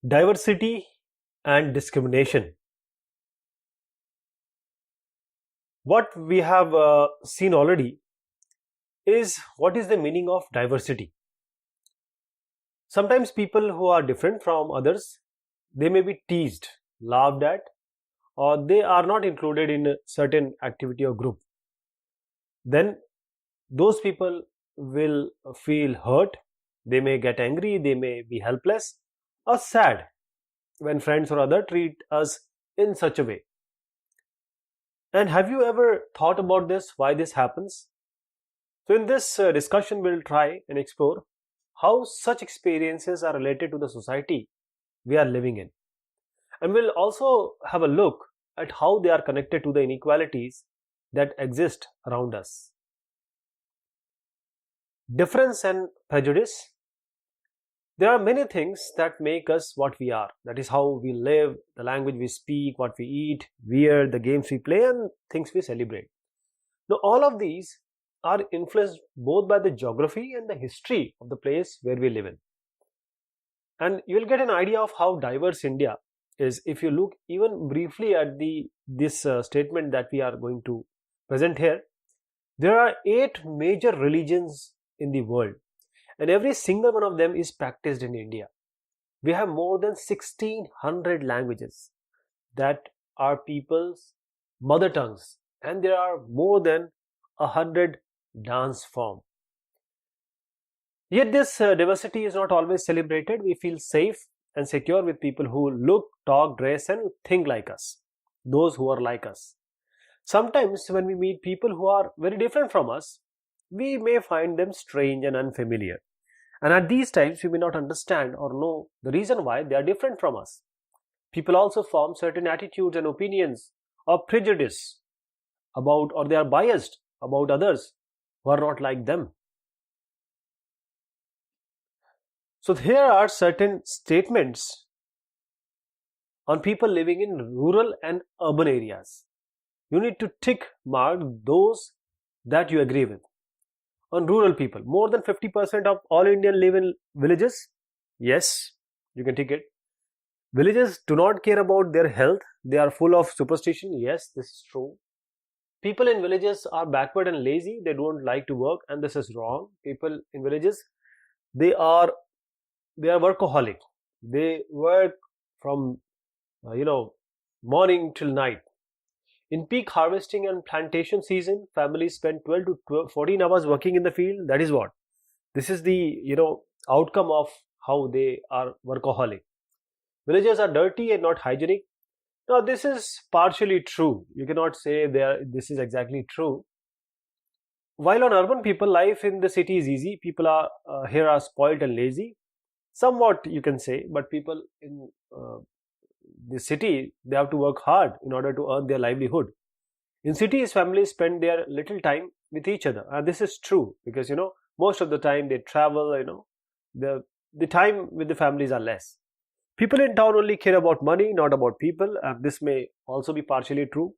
Diversity and discrimination. What we have seen already is what is the meaning of diversity. Sometimes people who are different from others, they may be teased, laughed at, or they are not included in a certain activity or group. Then those people will feel hurt, they may get angry, they may be helpless or sad when friends or other treat us in such a way. And have you ever thought about this, why this happens? So in this discussion, we'll try and explore how such experiences are related to the society we are living in. And we'll also have a look at how they are connected to the inequalities that exist around us. Difference and prejudice. There are many things that make us what we are. That is how we live, the language we speak, what we eat, wear, the games we play, and things we celebrate. Now, all of these are influenced both by the geography and the history of the place where we live in. And you will get an idea of how diverse India is if you look even briefly at this statement that we are going to present here. There are 8 major religions in the world, and every single one of them is practiced in India. We have more than 1600 languages that are people's mother tongues, and there are more than 100 dance forms. Yet this diversity is not always celebrated. We feel safe and secure with people who look, talk, dress and think like us, those who are like us. Sometimes when we meet people who are very different from us, we may find them strange and unfamiliar. And at these times, we may not understand or know the reason why they are different from us. People also form certain attitudes and opinions or prejudice about, or they are biased about others who are not like them. So here are certain statements on people living in rural and urban areas. You need to tick mark those that you agree with. On rural people, more than 50% of all Indians live in villages. Yes, you can tick it. Villages do not care about their health. They are full of superstition. Yes, this is true. People in villages are backward and lazy. They don't like to work, and this is wrong. People in villages, they are workaholic. They work from morning till night. In peak harvesting and plantation season, families spend 12 to 14 hours working in the field. That is what. This is the outcome of how they are workaholic. Villages are dirty and not hygienic. Now this is partially true. You cannot say this is exactly true. While on urban people, life in the city is easy. People are here are spoiled and lazy. Somewhat you can say, but people in the city, they have to work hard in order to earn their livelihood. In cities, families spend their little time with each other, and this is true because most of the time they travel. The time with the families are less. People in town only care about money, not about people, and this may also be partially true.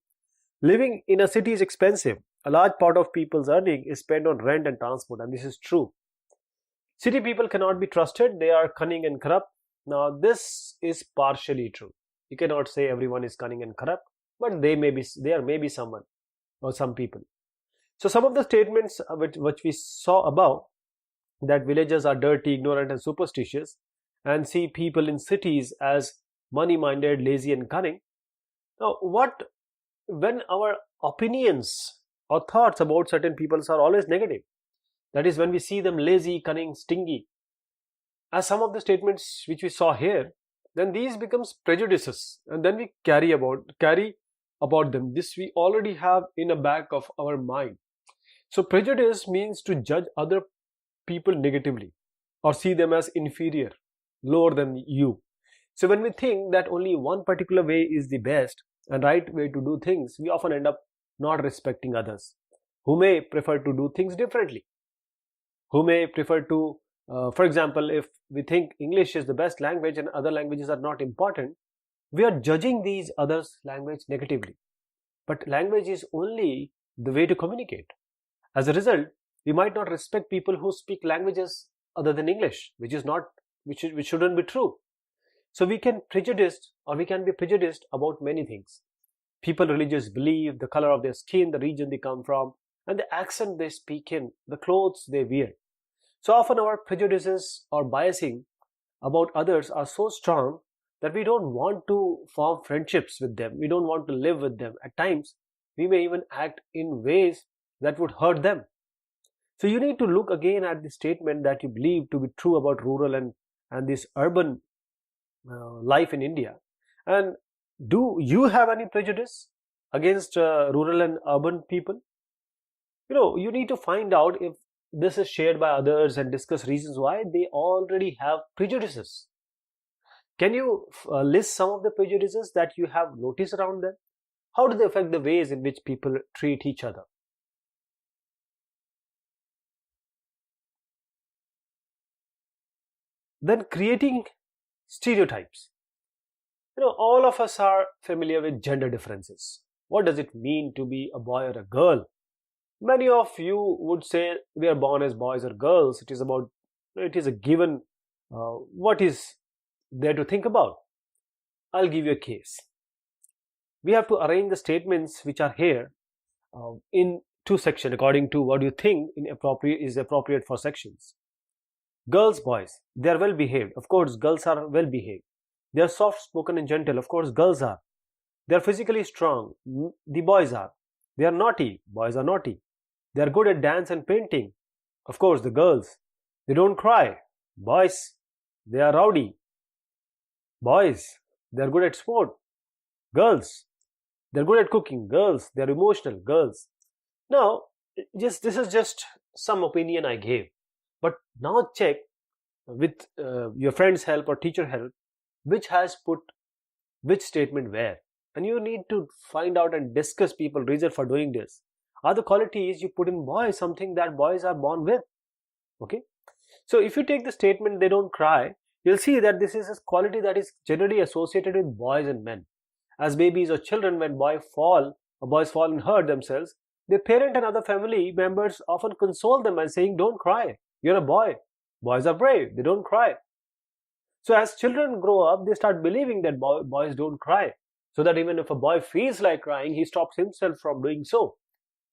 Living in a city is expensive. A large part of people's earning is spent on rent and transport, and this is true. City people cannot be trusted. They are cunning and corrupt. Now this is partially true. You cannot say everyone is cunning and corrupt, but there may be someone or some people. So some of the statements which we saw above, that villagers are dirty, ignorant and superstitious, and see people in cities as money-minded, lazy and cunning. Now when our opinions or thoughts about certain people are always negative, that is when we see them lazy, cunning, stingy, as some of the statements which we saw here, then these becomes prejudices, and then we carry about them. This we already have in the back of our mind. So prejudice means to judge other people negatively or see them as inferior, lower than you. So when we think that only one particular way is the best and right way to do things, we often end up not respecting others who may prefer to do things differently, who may prefer to for example, if we think English is the best language and other languages are not important, we are judging these others' language negatively. But language is only the way to communicate. As a result, we might not respect people who speak languages other than English, which shouldn't be true. So we can prejudiced, or we can be prejudiced about many things. People, religious belief, the color of their skin, the region they come from, and the accent they speak in, the clothes they wear. So often our prejudices or biasing about others are so strong that we don't want to form friendships with them. We don't want to live with them. At times, we may even act in ways that would hurt them. So you need to look again at the statement that you believe to be true about rural and this urban life in India. And do you have any prejudice against rural and urban people? You need to find out if this is shared by others and discuss reasons why they already have prejudices. Can you list some of the prejudices that you have noticed around them? How do they affect the ways in which people treat each other? Then creating stereotypes. All of us are familiar with gender differences. What does it mean to be a boy or a girl? Many of you would say we are born as boys or girls. It is a given. What is there to think about? I'll give you a case. We have to arrange the statements which are here in two sections according to what you think is appropriate for sections. Girls, boys, they are well behaved. Of course, girls are well behaved. They are soft spoken and gentle. Of course, girls are. They are physically strong. The boys are. They are naughty. Boys are naughty. They are good at dance and painting. Of course, the girls. They don't cry. Boys, they are rowdy. Boys, they are good at sport. Girls, they are good at cooking. Girls, they are emotional. Girls. Now, this is just some opinion I gave. But now check with your friend's help or teacher help which has put which statement where. And you need to find out and discuss people reason for doing this. Are the qualities you put in boys something that boys are born with? Okay. So if you take the statement they don't cry, you'll see that this is a quality that is generally associated with boys and men. As babies or children, when boys fall and hurt themselves, their parent and other family members often console them by saying, "Don't cry. You're a boy. Boys are brave. They don't cry." So as children grow up, they start believing that boys don't cry. So that even if a boy feels like crying, he stops himself from doing so.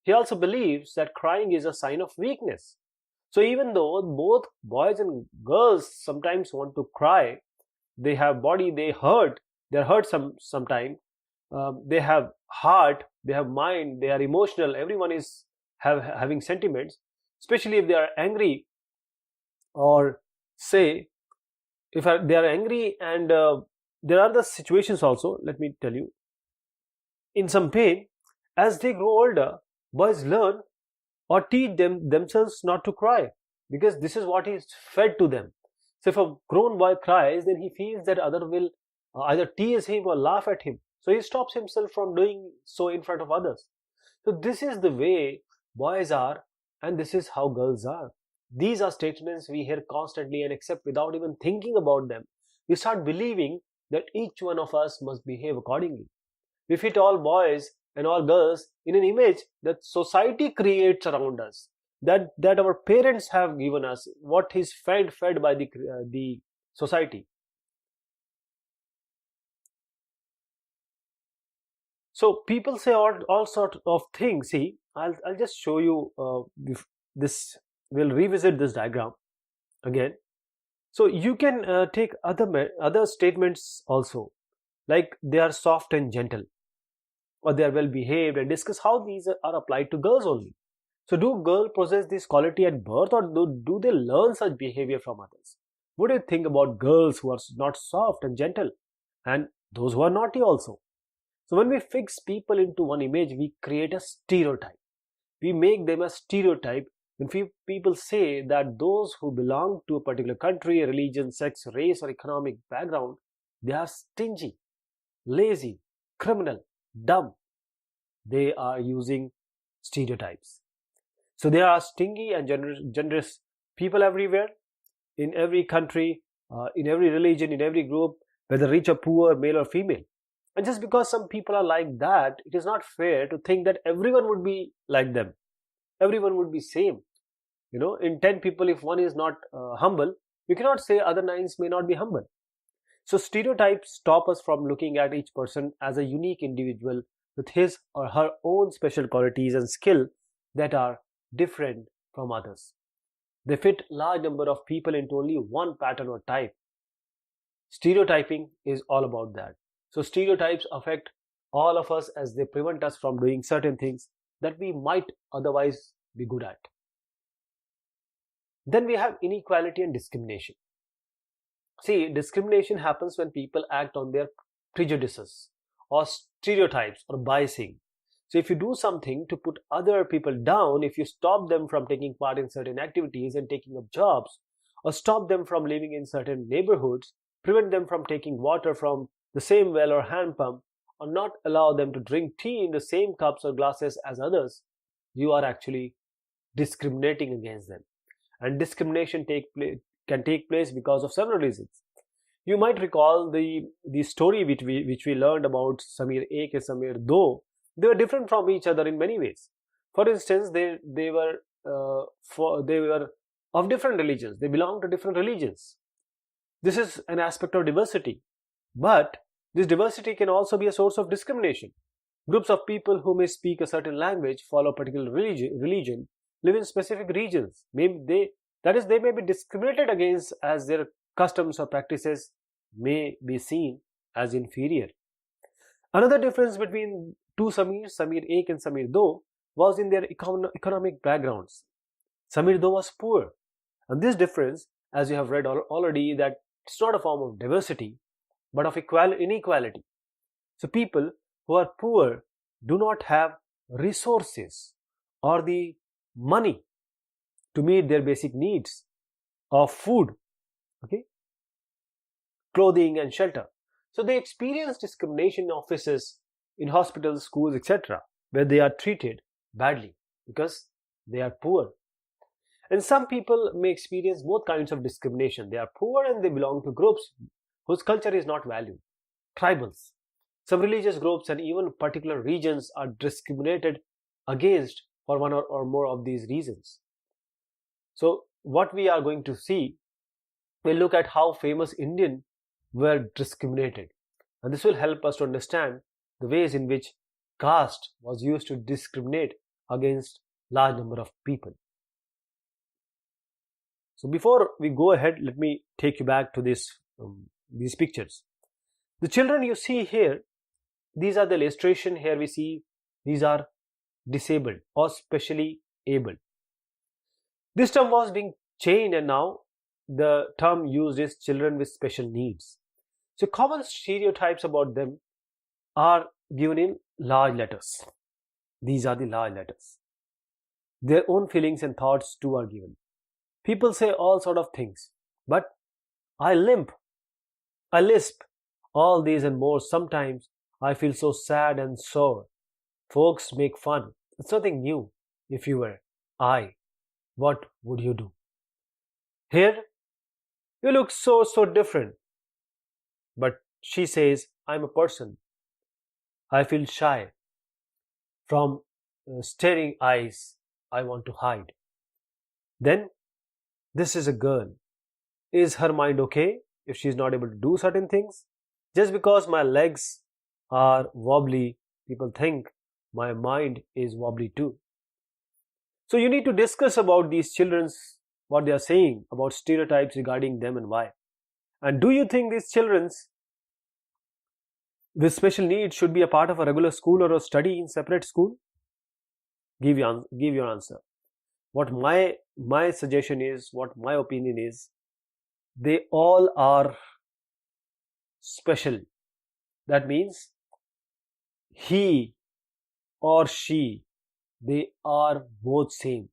He also believes that crying is a sign of weakness. So even though both boys and girls sometimes want to cry, they have body, they're hurt sometime, they have heart, they have mind, they are emotional, everyone is having sentiments, especially if they are angry, or say if they are angry, and there are the situations also, let me tell you, in some pain. As they grow older, boys learn or teach themselves not to cry, because this is what is fed to them. So if a grown boy cries, then he feels that other will either tease him or laugh at him, so he stops himself from doing so in front of others. So this is the way boys are, and this is how girls are. These are statements we hear constantly and accept without even thinking about them. We start believing that each one of us must behave accordingly. We fit all boys and all girls in an image that society creates around us, that our parents have given us, what is fed by the society. So people say all sort of things. See, I'll just show you this. We'll revisit this diagram again. So you can take other statements also, like they are soft and gentle, or they are well behaved, and discuss how these are applied to girls only. So do girls possess this quality at birth, or do they learn such behavior from others? What do you think about girls who are not soft and gentle, and those who are naughty also? So when we fix people into one image, we create a stereotype. We make them a stereotype. When people say that those who belong to a particular country, religion, sex, race, or economic background, they are stingy, lazy, criminal, dumb, they are using stereotypes. So there are stingy and generous people everywhere, in every country, in every religion, in every group, whether rich or poor, male or female. And just because some people are like that, it is not fair to think that everyone would be like them. Everyone would be same. In 10 people, if one is not humble, we cannot say other 9 may not be humble. So stereotypes stop us from looking at each person as a unique individual with his or her own special qualities and skill that are different from others. They fit large number of people into only one pattern or type. Stereotyping is all about that. So stereotypes affect all of us as they prevent us from doing certain things that we might otherwise be good at. Then we have inequality and discrimination. See, discrimination happens when people act on their prejudices or stereotypes or biasing. So if you do something to put other people down, if you stop them from taking part in certain activities and taking up jobs, or stop them from living in certain neighborhoods, prevent them from taking water from the same well or hand pump, or not allow them to drink tea in the same cups or glasses as others, you are actually discriminating against them. And discrimination can take place because of several reasons. You might recall the story which we learned about Samir Ek and Samir Do. They were different from each other in many ways. For instance, they were of different religions. They belonged to different religions. This is an aspect of diversity. But this diversity can also be a source of discrimination. Groups of people who may speak a certain language, follow a particular religion, live in specific regions. They may be discriminated against as their customs or practices may be seen as inferior. Another difference between two Samir Ek and Samir Do, was in their economic backgrounds. Samir Do was poor, and this difference, as you have read already, that it's not a form of diversity, but of inequality. So people who are poor do not have resources or the money to meet their basic needs of food, okay, clothing and shelter. So they experience discrimination in offices, in hospitals, schools, etc., where they are treated badly because they are poor. And some people may experience both kinds of discrimination. They are poor and they belong to groups whose culture is not valued. Tribals. Some religious groups and even particular regions are discriminated against for one or more of these reasons. So what we are going to see, we'll look at how famous Indian were discriminated. And this will help us to understand the ways in which caste was used to discriminate against large number of people. So before we go ahead, let me take you back to these pictures. The children you see here, these are the illustration. Here we see these are disabled or specially able. This term was being changed and now the term used is children with special needs. So common stereotypes about them are given in large letters. These are the large letters. Their own feelings and thoughts too are given. People say all sort of things, but I limp, I lisp, all these and more. Sometimes I feel so sad and sore. Folks make fun. It's nothing new. If you were I, what would you do? Here, you look so different. But she says, I'm a person. I feel shy. From staring eyes, I want to hide. Then, this is a girl. Is her mind okay if she's not able to do certain things? Just because my legs are wobbly, people think my mind is wobbly too. So you need to discuss about these children's, what they are saying about stereotypes regarding them and why. And do you think these children's with special needs should be a part of a regular school or a study in separate school? Give your answer. What my suggestion is, what my opinion is, they all are special. That means he or she, they are both same.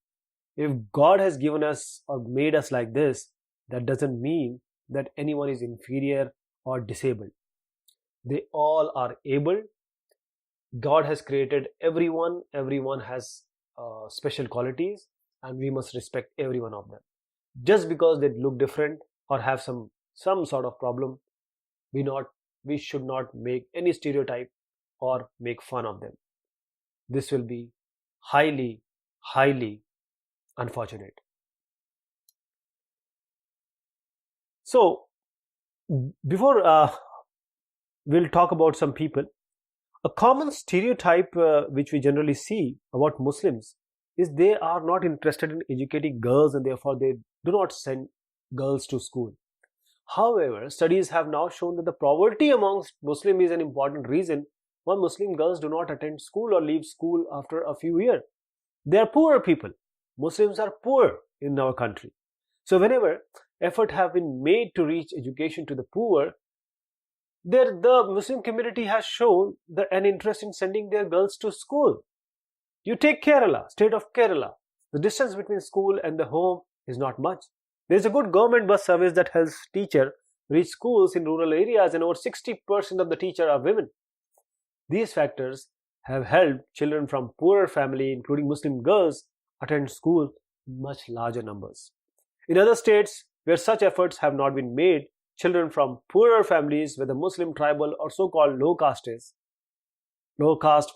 If God has given us or made us like this, that doesn't mean that anyone is inferior or disabled. They all are able. God has created everyone. Everyone has special qualities, and we must respect every one of them. Just because they look different or have some sort of problem, we should not make any stereotype or make fun of them. This will be highly unfortunate. So Before we'll talk about some people, a common stereotype which we generally see about Muslims is they are not interested in educating girls and therefore they do not send girls to school. However, studies have now shown that the poverty amongst Muslims is an important reason why Muslim girls do not attend school or leave school after a few years. They are poor people. Muslims are poor in our country. So whenever effort have been made to reach education to the poor, the Muslim community has shown an interest in sending their girls to school. You take Kerala, state of Kerala. The distance between school and the home is not much. There is a good government bus service that helps teachers reach schools in rural areas, and over 60% of the teachers are women. These factors have helped children from poorer families, including Muslim girls, attend school in much larger numbers. In other states where such efforts have not been made, children from poorer families, whether Muslim, tribal, or so-called low caste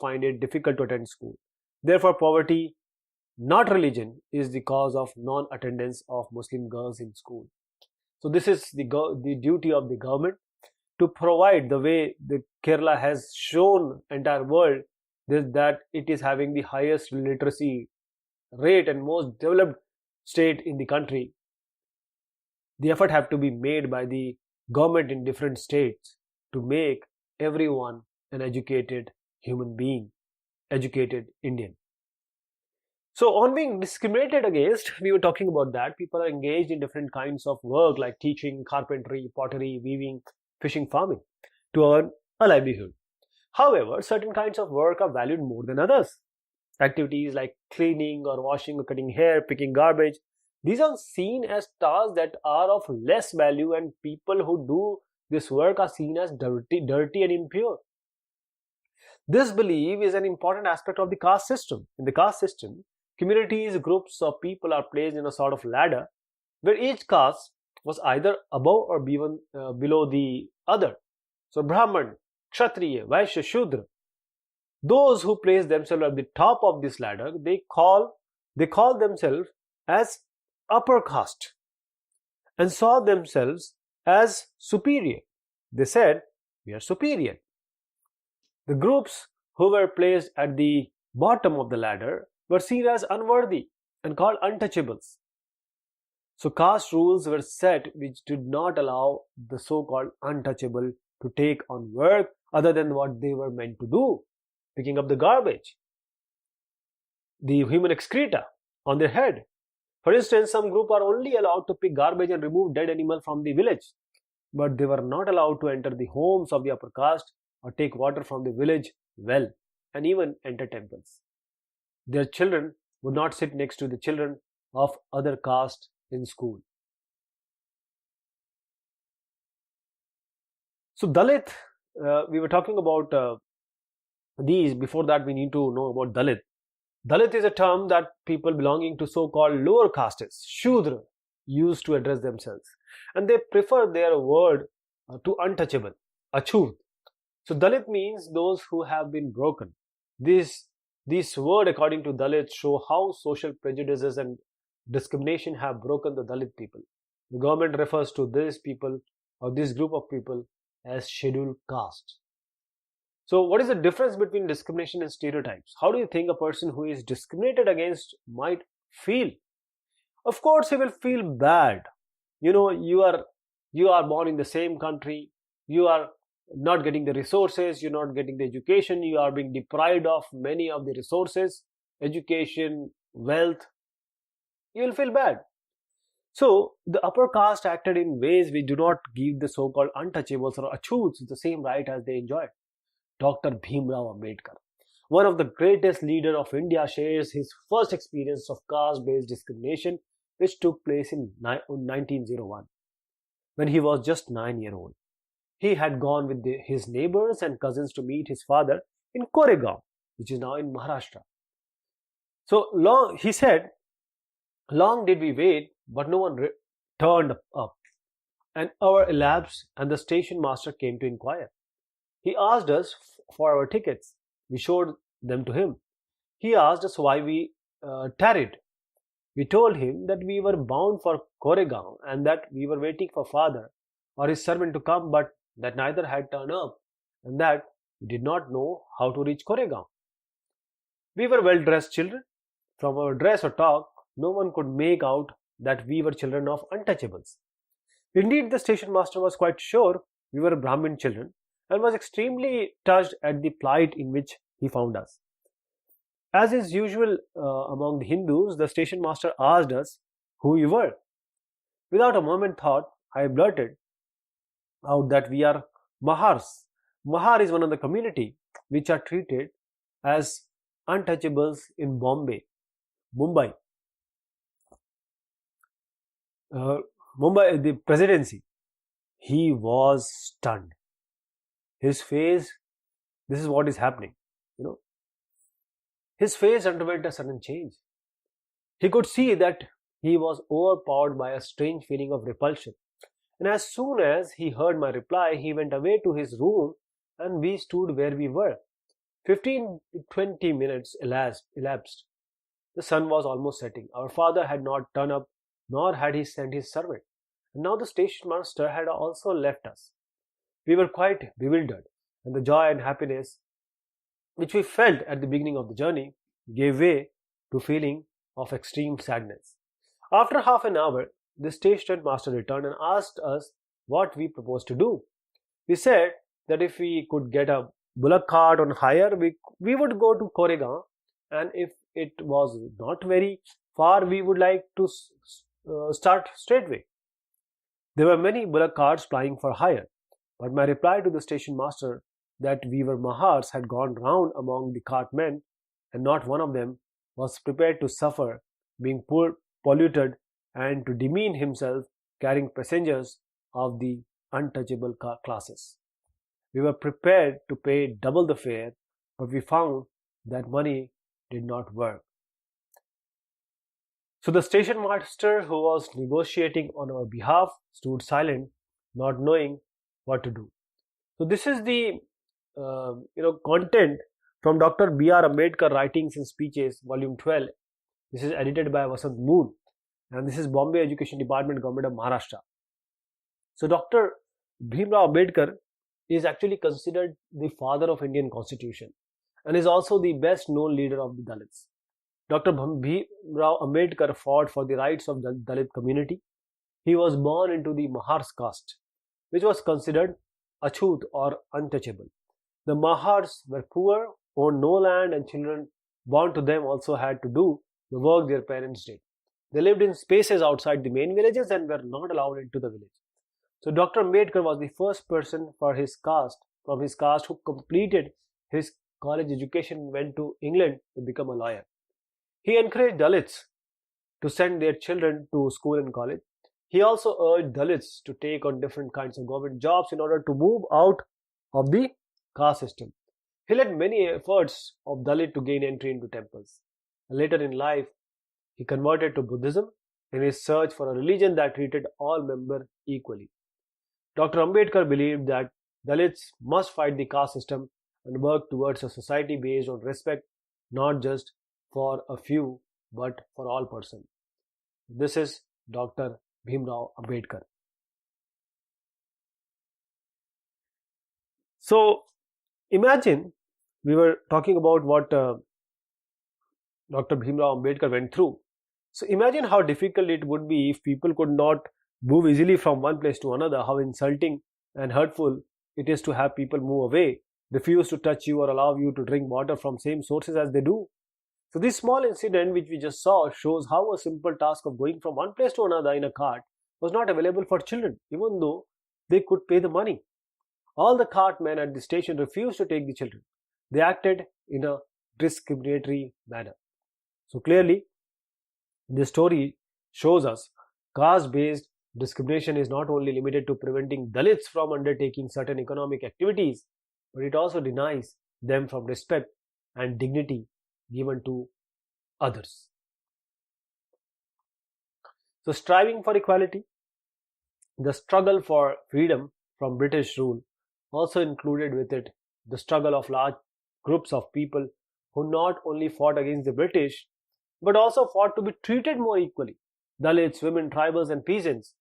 find it difficult to attend school. Therefore, poverty, not religion, is the cause of non-attendance of Muslim girls in school. So this is the duty of the government to provide, the way the Kerala has shown entire world that it is having the highest literacy rate and most developed state in the country. The effort have to be made by the government in different states to make everyone an educated human being, educated Indian. So on being discriminated against, we were talking about that. People are engaged in different kinds of work like teaching, carpentry, pottery, weaving, fishing, farming to earn a livelihood. However, certain kinds of work are valued more than others. Activities like cleaning or washing or cutting hair, picking garbage, these are seen as tasks that are of less value, and people who do this work are seen as dirty and impure. This belief is an important aspect of the caste system. In the caste system, communities, groups of people are placed in a sort of ladder where each caste was either above or below the other. So Brahman, Kshatriya, Vaishya, Shudra, those who place themselves at the top of this ladder, they call themselves as upper caste and saw themselves as superior. They said, we are superior. The groups who were placed at the bottom of the ladder were seen as unworthy and called untouchables. So caste rules were set which did not allow the so-called untouchable to take on work other than what they were meant to do, picking up the garbage, the human excreta on their head. For instance, some group are only allowed to pick garbage and remove dead animal from the village, but they were not allowed to enter the homes of the upper caste or take water from the village well, and even enter temples. Their children would not sit next to the children of other caste in school. So Dalit, we were talking about these. Before that, we need to know about Dalit. Dalit is a term that people belonging to so-called lower castes, Shudra, use to address themselves, and they prefer their word to untouchable, Achut. So Dalit means those who have been broken. This word, according to Dalits, show how social prejudices and discrimination have broken the Dalit people. The government refers to these people or this group of people as scheduled caste. So what is the difference between discrimination and stereotypes? How do you think a person who is discriminated against might feel? Of course, he will feel bad. You know, you are born in the same country, you are not getting the resources, you're not getting the education, you are being deprived of many of the resources, education, wealth. You will feel bad. So the upper caste acted in ways which do not give the so-called untouchables or achuts the same right as they enjoy. Dr. Bhimrao Ambedkar, one of the greatest leaders of India, shares his first experience of caste-based discrimination, which took place in 1901, when he was just 9 years old. He had gone with his neighbors and cousins to meet his father in Koregaon, which is now in Maharashtra. So he said, long did we wait, but no one turned up. An hour elapsed and the station master came to inquire. He asked us for our tickets. We showed them to him. He asked us why we tarried. We told him that we were bound for Koregaon and that we were waiting for father or his servant to come, but that neither had turned up, and that we did not know how to reach Koregaon. We were well-dressed children. From our dress or talk, no one could make out that we were children of untouchables. Indeed, the station master was quite sure we were Brahmin children and was extremely touched at the plight in which he found us. As is usual among the Hindus, the station master asked us who we were. Without a moment thought, I blurted out that we are Mahars. Mahar is one of the community which are treated as untouchables in Mumbai, the presidency. He was stunned. His face, this is what is happening, his face underwent a sudden change. He could see that he was overpowered by a strange feeling of repulsion. And as soon as he heard my reply, he went away to his room and we stood where we were. 15 to 20 minutes elapsed. The sun was almost setting. Our father had not turned up, nor had he sent his servant. And now the station master had also left us. We were quite bewildered, and the joy and happiness which we felt at the beginning of the journey gave way to feeling of extreme sadness. After half an hour, the station master returned and asked us what we proposed to do. We said that if we could get a bullock cart on hire, we would go to Koregaon, and if it was not very far, we would like to start straightway. There were many bullock carts plying for hire, but my reply to the station master that we were Mahars had gone round among the cartmen, and not one of them was prepared to suffer being polluted and to demean himself carrying passengers of the untouchable classes. We were prepared to pay double the fare, but we found that money did not work. So the station master, who was negotiating on our behalf, stood silent, not knowing what to do. So this is the content from Dr. B.R. Ambedkar Writings and Speeches, Volume 12. This is edited by Vasant Moon, and this is Bombay Education Department, Government of Maharashtra. So Dr. Bhimrao Ambedkar is actually considered the father of Indian Constitution and is also the best known leader of the Dalits. Dr. Bhimrao Ambedkar fought for the rights of the Dalit community. He was born into the Mahars caste, which was considered achut or untouchable. The Mahars were poor, owned no land, and children born to them also had to do the work their parents did. They lived in spaces outside the main villages and were not allowed into the village. So Dr. Ambedkar was the first person from his caste who completed his college education and went to England to become a lawyer. He encouraged Dalits to send their children to school and college. He also urged Dalits to take on different kinds of government jobs in order to move out of the caste system. He led many efforts of Dalit to gain entry into temples. Later in life, he converted to Buddhism in his search for a religion that treated all members equally. Dr. Ambedkar believed that Dalits must fight the caste system and work towards a society based on respect, not just for a few, but for all persons. This is Dr. Bhimrao Ambedkar. So, imagine we were talking about what Dr. Bhimrao Ambedkar went through. So, imagine how difficult it would be if people could not move easily from one place to another, how insulting and hurtful it is to have people move away, refuse to touch you or allow you to drink water from same sources as they do. So this small incident which we just saw shows how a simple task of going from one place to another in a cart was not available for children, even though they could pay the money. All the cartmen at the station refused to take the children. They acted in a discriminatory manner. So clearly, this story shows us caste-based discrimination is not only limited to preventing Dalits from undertaking certain economic activities, but it also denies them from respect and dignity given to others. So striving for equality, the struggle for freedom from British rule also included with it the struggle of large groups of people who not only fought against the British but also fought to be treated more equally. Dalits, women, tribals and peasants.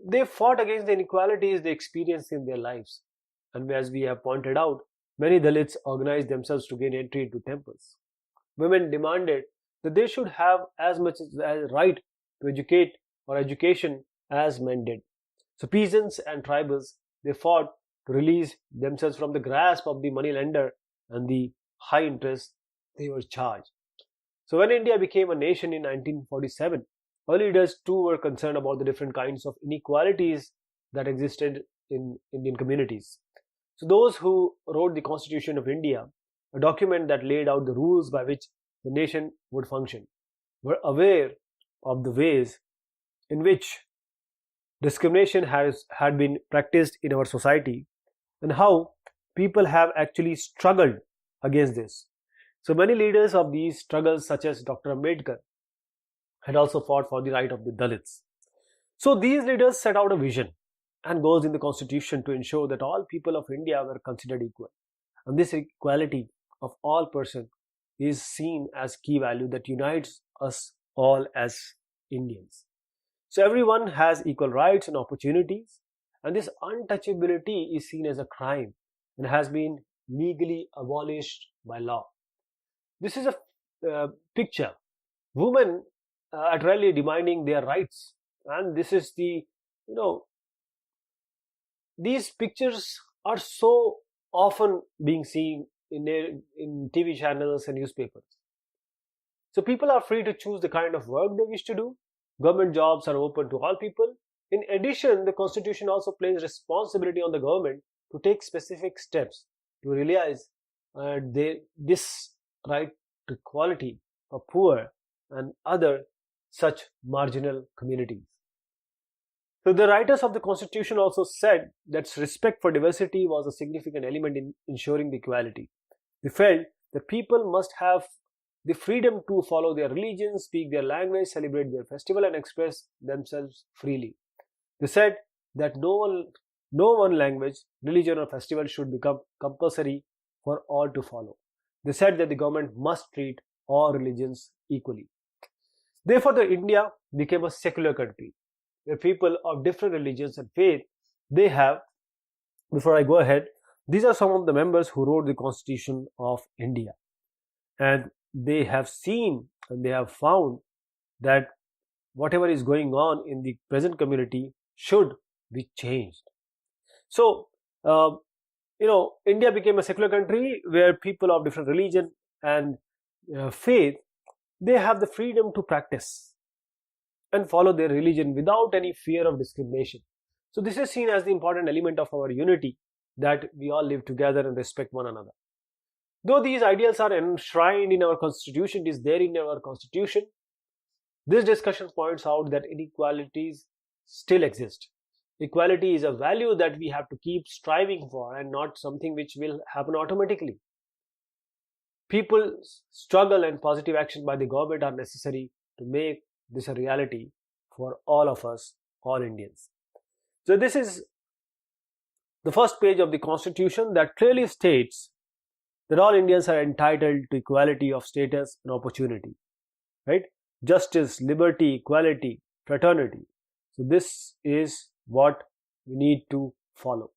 they fought against the inequalities they experienced in their lives. And as we have pointed out, many Dalits organized themselves to gain entry into temples. Women demanded that they should have as much as right to educate or education as men did. So peasants and tribals, they fought to release themselves from the grasp of the moneylender and the high interest they were charged. So when India became a nation in 1947, early leaders too were concerned about the different kinds of inequalities that existed in Indian communities. So those who wrote the Constitution of India, a document that laid out the rules by which the nation would function, were aware of the ways in which discrimination had been practiced in our society and how people have actually struggled against this. So many leaders of these struggles, such as Dr. Ambedkar, had also fought for the right of the Dalits. So these leaders set out a vision and goals in the Constitution to ensure that all people of India were considered equal. And this equality of all persons is seen as key value that unites us all as Indians. So everyone has equal rights and opportunities, and this untouchability is seen as a crime and has been legally abolished by law. This is a picture. Women at rally demanding their rights, and this is these pictures are so often being seen in TV channels and newspapers. So people are free to choose the kind of work they wish to do. Government jobs are open to all people. In addition, the Constitution also places responsibility on the government to take specific steps to realize this right to equality for poor and other such marginal communities. So the writers of the Constitution also said that respect for diversity was a significant element in ensuring the equality. They felt that people must have the freedom to follow their religion, speak their language, celebrate their festival, and express themselves freely. They said that no one language, religion, or festival should become compulsory for all to follow. They said that the government must treat all religions equally. Therefore, India became a secular country where people of different religions and faith, they have, before I go ahead, these are some of the members who wrote the Constitution of India. And they have seen and they have found that whatever is going on in the present community should be changed. So, India became a secular country where people of different religion and faith, they have the freedom to practice and follow their religion without any fear of discrimination. So this is seen as the important element of our unity, that we all live together and respect one another. Though these ideals are enshrined in our Constitution, it is there in our Constitution, this discussion points out that inequalities still exist. Equality is a value that we have to keep striving for and not something which will happen automatically. People's struggle and positive action by the government are necessary to make this a reality for all of us, all Indians. So this is the first page of the Constitution that clearly states that all Indians are entitled to equality of status and opportunity, right? Justice, liberty, equality, fraternity. So this is what we need to follow.